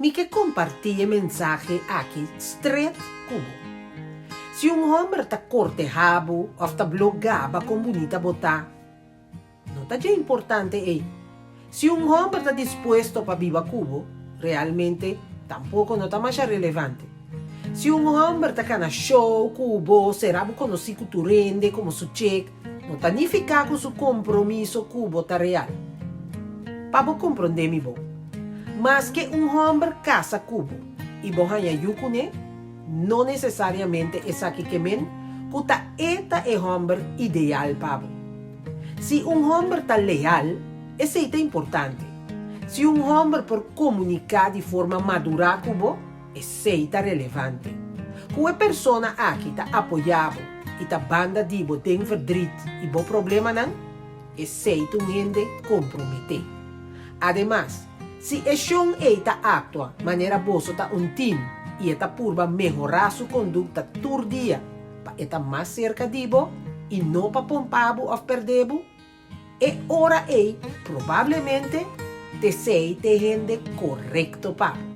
Mi que compartilhe mensaje aqui straight cubo. Se homem tá cortejado ou tá blogaba com bonita botar, não tá já importante aí. Se homem tá disposto para viver cubo, realmente tampouco não tá mais relevante. Se homem tá cana show cubo, será conhecido tu rende como su cheque, não tá nem ficar com su compromisso cubo tá real. Para compreender mi bom. Mas que homem casa cubo e bohanha yukune, não necessariamente é aqui que men, kuta eta é homem ideal para. Se homem está leal, esse é importante. Se homem por comunicar de forma madura cubo, esse é relevante. Quando a pessoa aqui está apoiado e está banda de bo tem verdrito e bo problema não, esse é gente comprometido. Ademais, se a chão está atua maneira boa tá team e está purba melhorar sua conduta todo dia para estar mais cerca de bo e não para pompar ou perder bo, é hora provavelmente te sei te gente correto para.